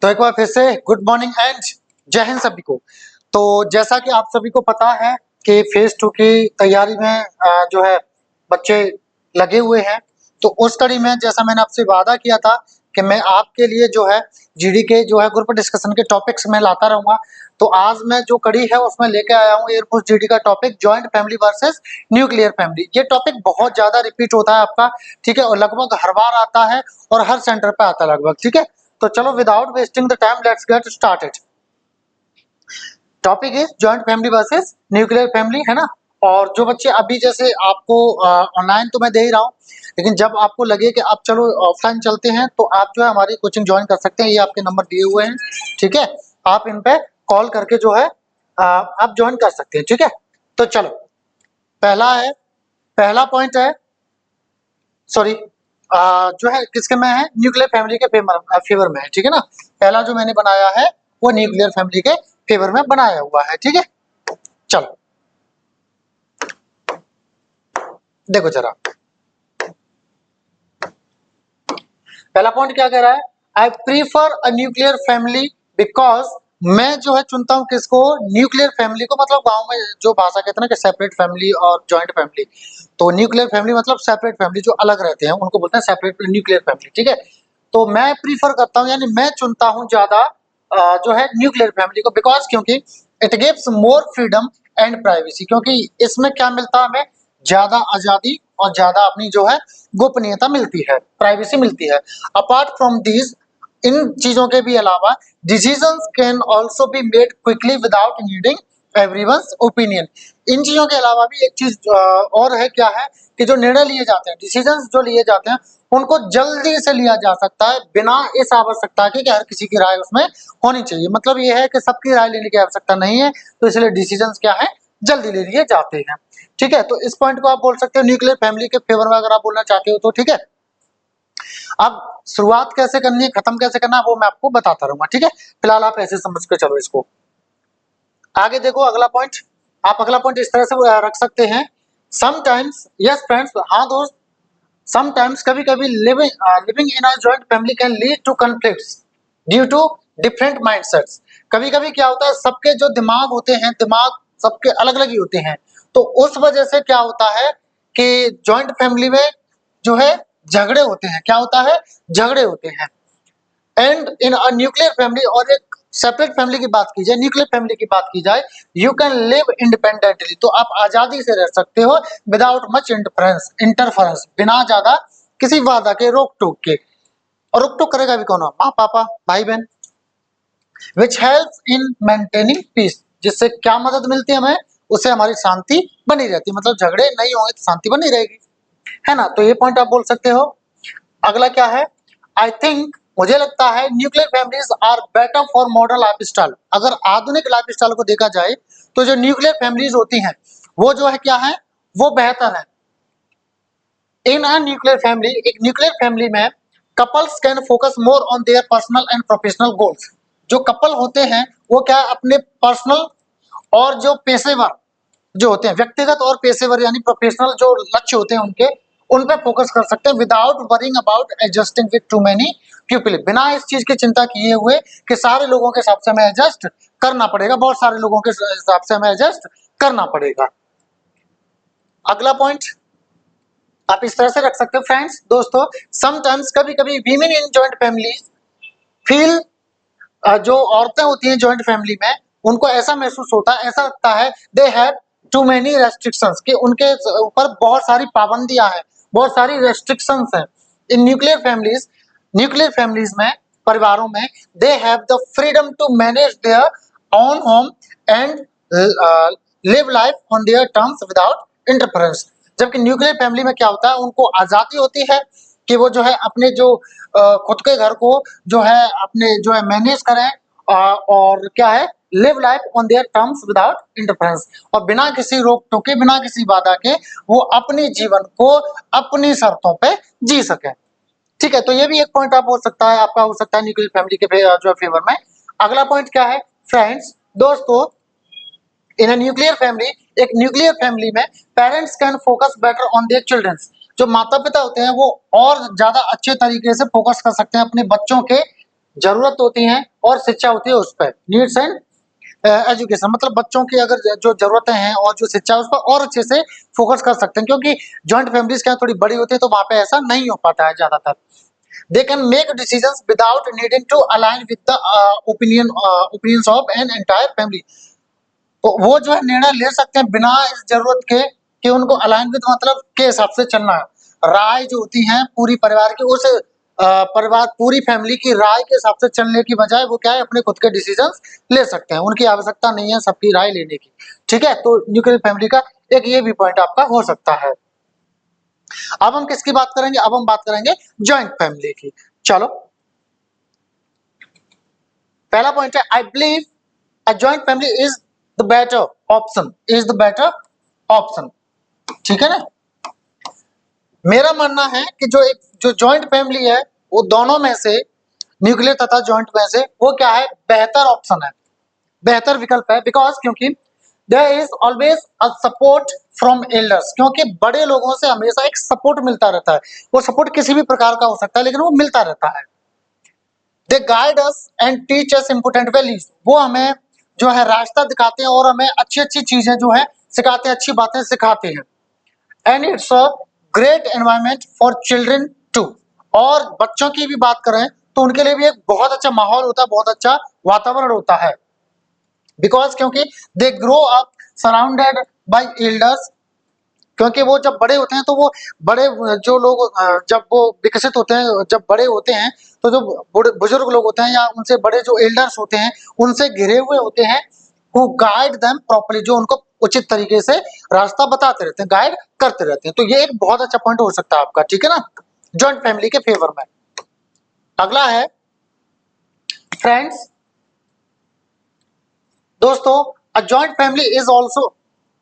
तो एक बार फिर से गुड मॉर्निंग एंड जय हिंद सभी को। तो जैसा कि आप सभी को पता है कि फेज 2 की तैयारी में जो है बच्चे लगे हुए हैं। तो उस कड़ी में जैसा मैंने आपसे वादा किया था कि मैं आपके लिए जो है जीडी के जो है ग्रुप डिस्कशन के टॉपिक्स में लाता रहूंगा। तो आज मैं जो कड़ी है उसमें लेके आया हूँ एयरफोर्स जीडी का topic joint family versus nuclear family. ये टॉपिक बहुत ज्यादा रिपीट होता है आपका, ठीक है, और लगभग हर बार आता है और हर सेंटर पे आता है लगभग, ठीक है। तो चलो without wasting the time let's get started. Topic is joint family versus nuclear family, है ना। और जो बच्चे अभी जैसे आपको ऑनलाइन तो मैं दे ही रहा हूँ, लेकिन जब आपको लगे कि आप चलो ऑफलाइन चलते हैं तो आप जो है हमारी कोचिंग ज्वाइन कर सकते हैं। ये आपके नंबर दिए हुए हैं, ठीक है। आप इन पे कॉल करके जो है आप ज्वाइन कर सकते हैं, ठीक है। तो चलो पहला पॉइंट है, सॉरी जो है किसके में है, न्यूक्लियर फैमिली के फेवर में है, ठीक है ना। पहला जो मैंने बनाया है वो न्यूक्लियर फैमिली के फेवर में बनाया हुआ है, ठीक है। चलो देखो जरा, पहला पॉइंट क्या कह रहा है, I prefer a nuclear family because, मैं जो है चुनता हूं किसको, न्यूक्लियर फैमिली को। मतलब गांव में जो भाषा कहते हैं ना कि सेपरेट फैमिली और जॉइंट फैमिली, तो न्यूक्लियर फैमिली मतलब सेपरेट फैमिली जो अलग रहते हैं उनको बोलते हैं सेपरेट न्यूक्लियर फैमिली, ठीक है। तो मैं प्रीफर करता हूं यानी मैं चुनता हूं ज्यादा जो है न्यूक्लियर फैमिली को, बिकॉज क्योंकि it gives more freedom and privacy. क्योंकि इसमें क्या मिलता है हमें, ज्यादा आजादी और ज्यादा अपनी जो है गोपनीयता मिलती है, प्राइवेसी मिलती है। अपार्ट फ्रॉम दीज, इन चीजों के भी अलावा decisions can also be made quickly without needing everyone's opinion. इन चीजों के अलावा भी एक चीज और है, क्या है कि जो निर्णय लिए जाते हैं, डिसीजंस जो लिए जाते हैं उनको जल्दी से लिया जा सकता है बिना इस आवश्यकता के कि हर किसी की राय उसमें होनी चाहिए। मतलब ये है कि सबकी राय लेने की आवश्यकता नहीं है, तो इसलिए डिसीजंस क्या है, जल्दी ले लिए जाते हैं, ठीक है। तो इस पॉइंट को आप बोल सकते हो न्यूक्लियर फैमिली के फेवर में अगर आप बोलना चाहते हो तो, ठीक है। अब शुरुआत कैसे करनी है, खत्म कैसे करना है वो मैं आपको बताता रहूंगा, ठीक है। फिलहाल आप ऐसे समझ के चलो इसको। आगे देखो अगला पॉइंट, आप अगला पॉइंट इस तरह से रख सकते हैं, समटाइम्स, यस फ्रेंड्स, हाँ दोस्त, समटाइम्स कभी कभी living in a joint family can lead to conflicts due to different mindsets. कभी कभी क्या होता है, सबके जो दिमाग होते हैं, दिमाग सबके अलग अलग ही होते हैं, तो उस वजह से क्या होता है कि जॉइंट फैमिली में जो है झगड़े होते हैं। क्या होता है, झगड़े होते हैं। And in a nuclear family, और एक सेपरेट फैमिली की बात की जाए, न्यूक्लियर फैमिली की बात की जाए, यू कैन लिव इंडिपेंडेंटली, तो आप आजादी से रह सकते हो विदाउट मच इंटरफेरेंस, बिना ज्यादा किसी बाधा के, रोक टोक के। और रोक टोक करेगा भी कौन, माँ पापा भाई बहन। Which helps in maintaining peace, जिससे क्या मदद मिलती है हमें, उससे हमारी शांति बनी रहती है। मतलब झगड़े नहीं होंगे तो शांति बनी रहेगी, है ना। तो ये पॉइंट आप बोल सकते हो। अगला क्या है, आई थिंक, मुझे लगता है nuclear families are better for modern lifestyle. अगर आधुनिक लाइफ स्टाइल को देखा जाए तो जो न्यूक्लियर फैमिलीज होती हैं वो जो है क्या है, वो बेहतर है। इन अ न्यूक्लियर फैमिली, एक न्यूक्लियर फैमिली में couples can focus more on their personal and professional goals. जो कपल होते हैं वो क्या अपने पर्सनल और जो पेशेवर जो होते हैं, व्यक्तिगत और पेशेवर यानी प्रोफेशनल जो लक्ष्य होते हैं उनके, उन पे फोकस कर सकते हैं without worrying about adjusting with two many people. बिना इस चीज की चिंता किए हुए कि सारे लोगों के हिसाब से हमें एडजस्ट करना पड़ेगा, बहुत सारे लोगों के हिसाब से हमें एडजस्ट करना पड़ेगा। अगला पॉइंट आप इस तरह से रख सकते हो, फ्रेंड्स दोस्तों, समटाइम्स कभी कभी women in joint family feel, जो औरतें होती हैं जॉइंट फैमिली में, उनको ऐसा महसूस होता है, ऐसा लगता है they have too many restrictions, कि उनके ऊपर बहुत सारी पाबंदियां हैं, बहुत सारी रेस्ट्रिक्शंस हैं। इन न्यूक्लियर फैमिलीज में, परिवारों में, they have the freedom to manage their own home and live life on their terms without interference. जबकि न्यूक्लियर फैमिली में क्या होता है, उनको आजादी होती है कि वो जो है अपने जो खुद के घर को जो है अपने जो है मैनेज करें, और क्या है, live life on their terms without interference, और बिना किसी रोक टोके, बिना किसी बाधा के वो अपने जीवन को अपनी शर्तों पे जी सके, ठीक है। तो ये भी एक पॉइंट आप हो सकता है, आपका हो सकता है न्यूक्लियर फैमिली के जो फेवर में। अगला पॉइंट क्या है, फ्रेंड्स दोस्तों, इन अ न्यूक्लियर फैमिली, एक न्यूक्लियर फैमिली में parents can focus better on their childrens. जो माता पिता होते हैं वो और ज्यादा अच्छे तरीके से फोकस कर सकते हैं अपने बच्चों के जरूरत होती है और शिक्षा होती है उस पर, नीड्स एंड एजुकेशन, मतलब बच्चों की अगर जो जरूरतें हैं और जो शिक्षा है उस पर और अच्छे से फोकस कर सकते हैं, क्योंकि जॉइंट फैमिलीज क्या थोड़ी बड़ी होती है तो वहां पे ऐसा नहीं हो पाता है ज्यादातर। They can make decisions without needing to align with the opinions of an entire family. तो वो जो है निर्णय ले सकते हैं बिना इस जरूरत के कि उनको अलाइन विद मतलब के हिसाब से चलना है। राय जो होती है पूरी परिवार की, उस परिवार पूरी फैमिली की राय के हिसाब से चलने की बजाय वो क्या है अपने खुद के डिसीजंस ले सकते हैं, उनकी आवश्यकता नहीं है सबकी राय लेने की। ठीक है, तो न्यूक्लियर फैमिली का एक ये भी पॉइंट आपका हो सकता है। अब हम किसकी बात करेंगे, अब हम बात करेंगे जॉइंट फैमिली की। चलो, पहला पॉइंट है I believe a joint family is the better option, is the better option. ठीक है ना, मेरा मानना है कि जो जॉइंट फैमिली है वो दोनों में से, न्यूक्लियर तथा जॉइंट में से वो क्या है, बेहतर ऑप्शन है, बेहतर विकल्प है। बिकॉज क्योंकि there is always a support from elders, क्योंकि बड़े लोगों से हमेशा एक सपोर्ट मिलता रहता है। वो सपोर्ट किसी भी प्रकार का हो सकता है लेकिन वो मिलता रहता है। They guide us and teach us important values, वो हमें जो है रास्ता दिखाते हैं और हमें अच्छी अच्छी चीजें जो है सिखाते हैं, अच्छी बातें सिखाते हैं। And it's a great environment for children too, और बच्चों की भी बात करें तो उनके लिए भी एक बहुत अच्छा माहौल होता है, बहुत अच्छा वातावरण होता है। बिकॉज क्योंकि they grow up surrounded by elders, क्योंकि वो जब बड़े होते हैं तो वो बड़े जो लोग जब वो विकसित होते हैं, जब बड़े होते हैं तो जो बुजुर्ग लोग होते हैं या उनसे बड़े जो एल्डर्स होते हैं उनसे घिरे हुए होते हैं, हु गाइड देम प्रॉपर्ली, जो उनको उचित तरीके से रास्ता बताते रहते हैं, गाइड करते रहते हैं। तो ये एक बहुत अच्छा पॉइंट हो सकता है आपका, ठीक है ना, जॉइंट फैमिली के फेवर में। अगला है फ्रेंड्स, दोस्तों, अ joint family is also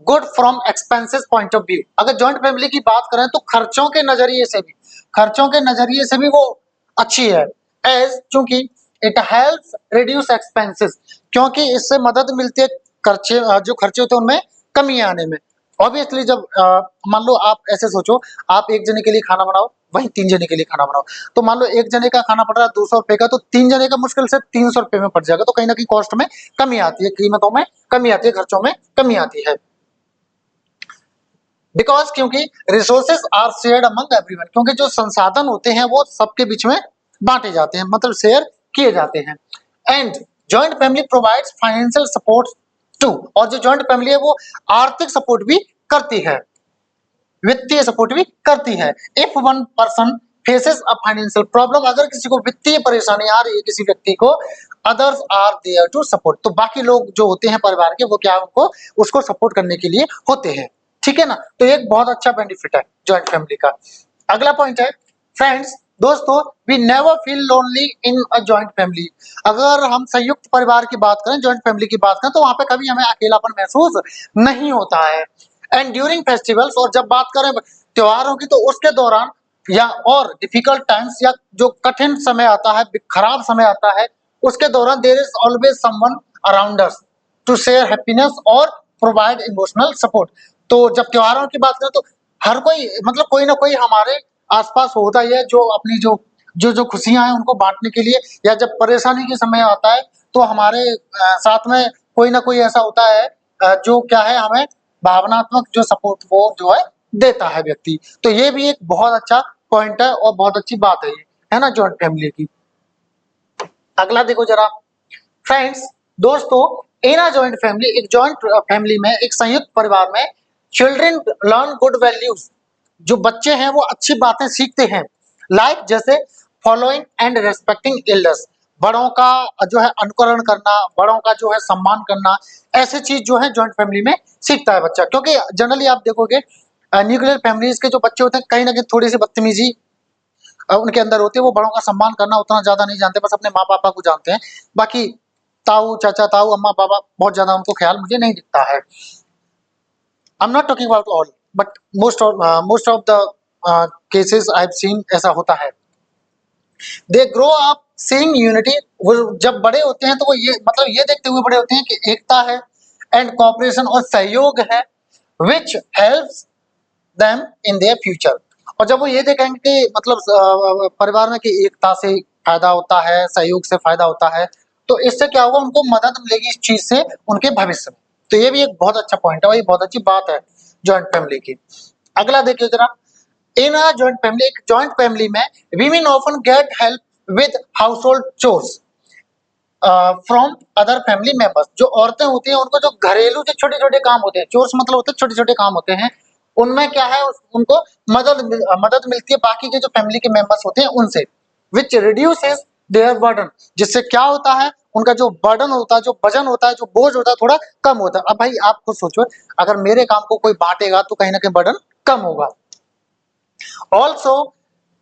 good from expenses point of view. अगर जॉइंट फैमिली की बात करें तो खर्चों के नजरिए से भी, खर्चों के नजरिए से भी वो अच्छी है। एज चूंकि इट हेल्प्स रिड्यूस एक्सपेंसेस, क्योंकि इससे मदद मिलती है खर्चे जो खर्चे होते हैं उनमें कमी आने में। ऑब्वियसली जब मान लो आप ऐसे सोचो, आप एक जने के लिए खाना बनाओ, वहीं 3 जने के लिए खाना बनाओ, तो मान लो एक जने का खाना पड़ रहा है 200 रुपए का, तो 3 जने का मुश्किल से 300 रुपए में पड़ जाएगा। तो कहीं ना कहीं कॉस्ट में कमी आती है, कीमतों में कमी आती है, खर्चों में कमी आती है। बिकॉज क्योंकि resources are shared among everyone, क्योंकि जो संसाधन होते हैं वो सबके बीच में बांटे जाते हैं, मतलब शेयर किए जाते हैं। And joint family provides financial support too, और जो जॉइंट फैमिली है वो आर्थिक सपोर्ट भी करती है, वित्तीय सपोर्ट भी करती है। If one person faces a financial problem, अगर किसी को वित्तीय परेशानी आ रही है किसी व्यक्ति को, others are there to support, तो बाकी लोग जो होते हैं परिवार के वो क्या उनको उसको सपोर्ट करने के लिए होते हैं। ठीक है ना, तो एक बहुत अच्छा बेनिफिट है जॉइंट फैमिली का। अगला पॉइंट है फ्रेंड्स, दोस्तों, we never feel lonely in a joint family. अगर हम संयुक्त परिवार की बात करें, जॉइंट फैमिली की बात करें, तो वहां पे कभी हमें अकेलापन महसूस नहीं होता है। एंड ड्यूरिंग फेस्टिवल्स, और जब बात करें त्योहारों की तो उसके दौरान, या और डिफिकल्ट टाइम्स, या जो कठिन समय आता है, खराब समय आता है, उसके दौरान there is always someone around us to share happiness और प्रोवाइड इमोशनल सपोर्ट। तो जब त्योहारों की बात करें तो हर कोई, मतलब कोई ना कोई हमारे आसपास होता ही है जो अपनी जो जो जो खुशियां हैं उनको बांटने के लिए, या जब परेशानी के समय आता है तो हमारे साथ में कोई ना कोई ऐसा होता है जो क्या है हमें भावनात्मक जो सपोर्ट वो जो है देता है व्यक्ति। तो ये भी एक बहुत अच्छा पॉइंट है और बहुत अच्छी बात है ये, है ना, जॉइंट फैमिली की। अगला देखो जरा फ्रेंड्स, दोस्तों, इन अ जॉइंट फैमिली, एक जॉइंट फैमिली में, एक संयुक्त परिवार में, चिल्ड्रन लर्न गुड वैल्यूज, जो बच्चे हैं वो अच्छी बातें सीखते हैं। लाइक जैसे फॉलोइंग एंड रेस्पेक्टिंग एल्डर्स, बड़ों का जो है अनुकरण करना, बड़ों का जो है सम्मान करना, ऐसी चीज जो है जॉइंट फैमिली में सीखता है बच्चा। क्योंकि जनरली आप देखोगे न्यूक्लियर फैमिलीज के जो बच्चे होते हैं कहीं ना कहीं थोड़ी सी बदतमीजी उनके अंदर होती है, वो बड़ों का सम्मान करना उतना ज्यादा नहीं जानते, बस अपने माँ पापा को जानते हैं। बाकी ताऊ चाचा ताऊ अम्मा पापा बहुत ज्यादा उनको ख्याल मुझे नहीं दिखता है। I am not talking about all, but most of the cases I have seen ऐसा होता है। They grow up seeing unity, वो जब बड़े होते हैं तो वो ये मतलब ये देखते हुए बड़े होते हैं कि एकता है, एंड कोऑपरेशन और सहयोग है, which helps them in their future. और जब वो ये देखेंगे कि मतलब परिवार में कि एकता से फायदा होता है, सहयोग से फायदा होता है, तो इससे क्या होगा, उनको मदद मिलेगी इस चीज से उनके भविष्य में। तो ये भी एक बहुत अच्छा पॉइंट है और ये बहुत अच्छी बात है जॉइंट फैमिली की। अगला देखिए जरा, इन अ जॉइंट फैमिली, एक जॉइंट फैमिली में women often get help with house hold chores from other family members. जो औरतें होती हैं उनको जो घरेलू जो छोटे छोटे काम होते हैं, चोर्स मतलब होते हैं छोटे छोटे काम होते हैं, उनमें क्या है, उनको मदद मिलती है बाकी के जो फैमिली के मेंबर्स होते हैं उनसे, विच रिड्यूसेस देयर बर्डन, जिससे क्या होता है, उनका जो बर्डन होता है, जो वजन होता है, जो बोझ होता है, थोड़ा कम होता है। अब भाई आप खुद सोचो, अगर मेरे काम को कोई बांटेगा तो कहीं ना कहीं बर्डन कम होगा। Also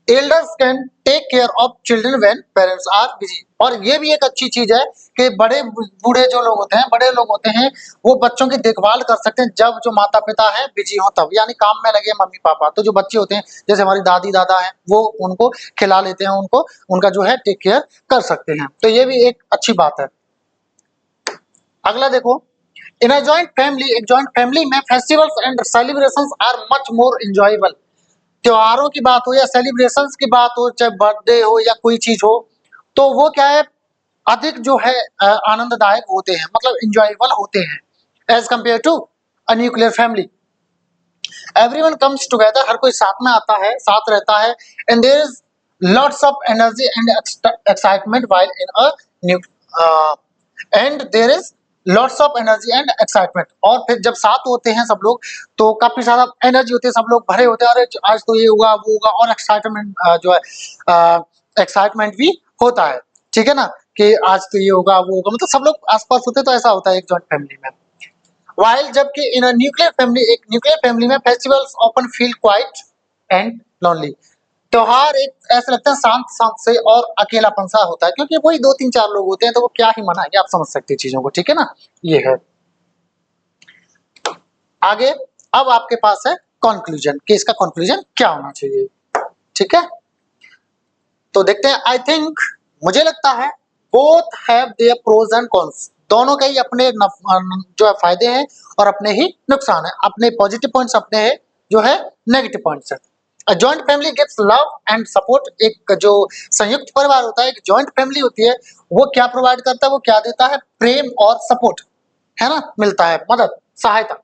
elders can take care of children when parents are busy. और ये भी एक अच्छी चीज है कि बड़े बूढ़े जो लोग होते हैं, बड़े लोग होते हैं, वो बच्चों की देखभाल कर सकते हैं जब जो माता पिता हैं बिजी हो तब, यानी काम में लगे मम्मी पापा, तो जो बच्चे होते हैं जैसे हमारी दादी दादा हैं वो उनको खिला लेते हैं, उनको उनका जो है टेक केयर कर सकते हैं। तो ये भी एक अच्छी बात है। अगला देखो, इन अ जॉइंट फैमिली, एक जॉइंट फैमिली में festivals and celebrations are much more enjoyable. त्योहारों की बात हो या सेलिब्रेशंस की बात हो, चाहे बर्थडे हो या कोई चीज हो, तो वो क्या है, अधिक जो है आनंददायक होते हैं, मतलब इंजॉयबल होते हैं as compare to a nuclear family. Everyone comes together, हर कोई साथ में आता है, साथ रहता है, and there is lots of energy and excitement while in a new and there is lots of energy and excitement. और फिर जब साथ होते हैं सब लोग तो काफी सारा एनर्जी होती है, सब लोग भरे होते हैं, अरे आज तो ये होगा वो होगा, और एक्साइटमेंट जो है एक्साइटमेंट भी होता है, ठीक है ना, कि आज तो ये होगा वो होगा, मतलब सब लोग आसपास होते हैं, तो ऐसा होता है एक जॉइंट फैमिली में। वाइल जबकि इन अ न्यूक्लियर फैमिली, एक न्यूक्लियर फैमिली में festivals often feel quiet and lonely. त्योहार एक ऐसा लगता है शांत शांत से और अकेलापन सा होता है, क्योंकि वही दो तीन चार लोग होते हैं, तो वो क्या ही मनाएंगे, आप समझ सकते हैं चीजों को, ठीक है ना, ये है। आगे अब आपके पास है कंक्लूजन, कि इसका कंक्लूजन क्या होना चाहिए, ठीक है। तो देखते हैं, आई थिंक, मुझे लगता है both have their pros and cons, दोनों के ही अपने जो है फायदे हैं और अपने ही नुकसान है, अपने पॉजिटिव पॉइंट्स, अपने जो है नेगेटिव पॉइंट्स है। अ joint family gives love and support, एक जो संयुक्त परिवार होता है, एक जॉइंट फैमिली होती है, वो क्या प्रोवाइड करता है, वो क्या देता है, प्रेम और सपोर्ट, है ना, मिलता है, मदद, सहायता।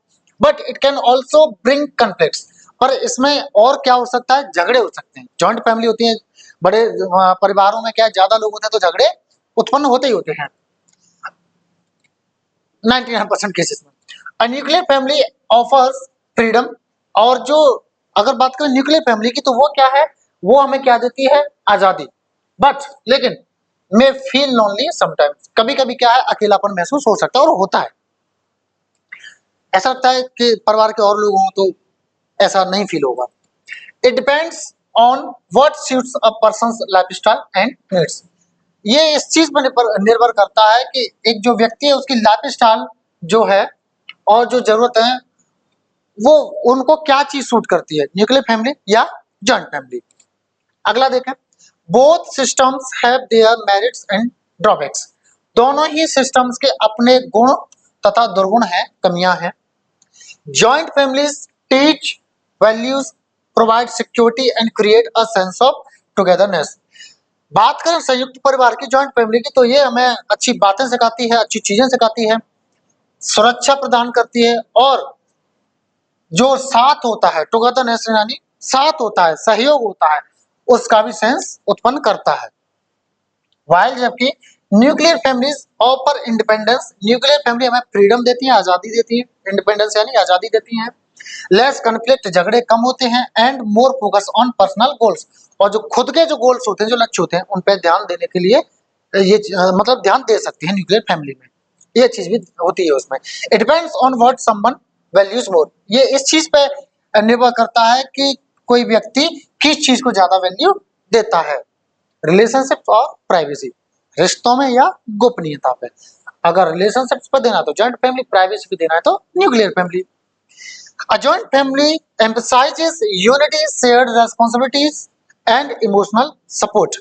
But it can also bring conflicts, पर इसमें और क्या हो सकता है, झगड़े हो सकते हैं। जॉइंट फैमिली होती है, बड़े परिवारों में क्या है, ज्यादा लोग होते हैं, तो झगड़े उत्पन्न होते ही होते हैं 99% केसेस में। अ न्यूक्लियर फैमिली ऑफर्स फ्रीडम, और जो अगर बात करें न्यूक्लियर फैमिली की, तो वो क्या है, वो हमें क्या देती है, आजादी, बट लेकिन मे फील लोनली समटाइम्स, कभी कभी क्या है, अकेलापन महसूस हो सकता है और होता है। ऐसा लगता है कि परिवार के और लोग हों तो ऐसा नहीं फील होगा। It depends on what suits a persons lifestyle and needs, ये इस चीज पर निर्भर करता है कि एक जो व्यक्ति है उसकी लाइफस्टाइल जो है और जो जरूरत है, वो उनको क्या चीज सूट करती है, न्यूक्लियर फैमिली या जॉइंट फैमिली। अगला देखें, both systems have their merits and drawbacks, दोनों ही सिस्टम्स के अपने गुण तथा दुर्गुण हैं, कमियां हैं। Joint families teach values, provide security and create a sense of togetherness. बात करें संयुक्त परिवार की, जॉइंट फैमिली की, तो ये हमें अच्छी बातें सिखाती है, अच्छी चीजें सिखाती है, सुरक्षा प्रदान करती है, और जो साथ होता है, टुगेदरनेस यानी साथ होता है, सहयोग होता है, उसका भी सेंस उत्पन्न करता है। वाइल जबकि nuclear families offer independence, nuclear family हमें फ्रीडम देती है, आजादी देती है, इंडिपेंडेंस यानी आजादी देती है। लेस कन्फ्लिक्ट, झगड़े कम होते हैं, and more focus on personal goals, और जो खुद के जो गोल्स होते हैं, जो लक्ष्य होते हैं, उन पर ध्यान देने के लिए ये मतलब ध्यान दे सकती है न्यूक्लियर फैमिली में, ये चीज भी होती है उसमें। It depends on what someone values more, ये इस चीज पे निर्भर करता है कि कोई व्यक्ति किस चीज को ज्यादा वैल्यू देता है, रिलेशनशिप और प्राइवेसी, रिश्तों में या गोपनीयता पे। अगर रिलेशनशिप्स पे देना तो जॉइंट फैमिली, प्राइवेसी पे देना है तो nuclear family. A joint family emphasizes unity, shared responsibilities and emotional support.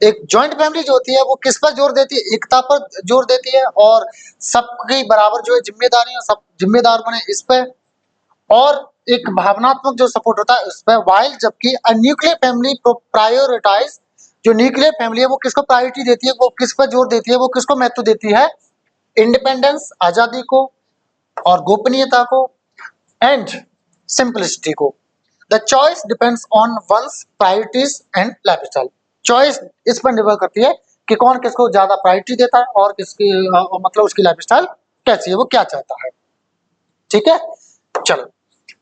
एक जॉइंट फैमिली जो होती है वो किस पर जोर देती है, एकता पर जोर देती है, और सबकी बराबर जो है जिम्मेदारियां, सब जिम्मेदार बने इस पे, और एक भावनात्मक जो सपोर्ट होता है उस पर। वाइल जबकि अ न्यूक्लियर फैमिली प्रायोरिटाइज जो न्यूक्लियर फैमिली है वो किसको प्रायोरिटी देती है, वो किस पर जोर देती है, वो किसको महत्व देती है? इंडिपेंडेंस, आजादी को और गोपनीयता को, एंड सिंपलिसिटी को। The choice depends on one's priorities and lifestyle. Choice इस पर निर्भर करती है कि कौन किसको ज्यादा प्रायोरिटी देता है और किसकी मतलब उसकी लाइफस्टाइल कैसी है, वो क्या चाहता है। ठीक है, चलो,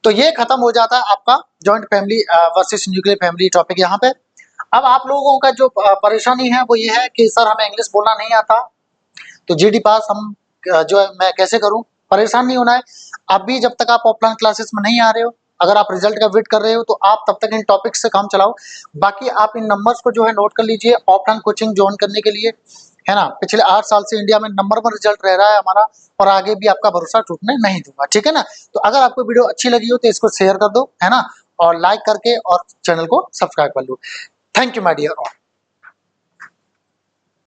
तो ये खत्म हो जाता है आपका joint family versus nuclear family topic यहाँ पे। अब आप लोगों का जो परेशानी है वो ये है कि सर हमें इंग्लिश बोलना नहीं आता, तो जीडी पास हम जो है मैं कैसे करूं? परेशान नहीं होना है। अभी जब तक आप ऑफलाइन क्लासेस में नहीं आ रहे हो, अगर आप रिजल्ट का वेट कर रहे हो तो आप तब तक इन टॉपिक्स से काम चलाओ। बाकी आप इन नंबर्स को जो है नोट कर लीजिए ऑफलाइन कोचिंग ज्वाइन करने के लिए, है ना। पिछले 8 साल से इंडिया में नंबर 1 रिजल्ट रह रहा है हमारा, और आगे भी आपका भरोसा टूटने नहीं दूंगा, ठीक है ना। तो अगर आपको वीडियो अच्छी लगी हो तो इसको शेयर कर दो, है ना, और लाइक करके और चैनल को सब्सक्राइब कर लो। Thank you my dear all.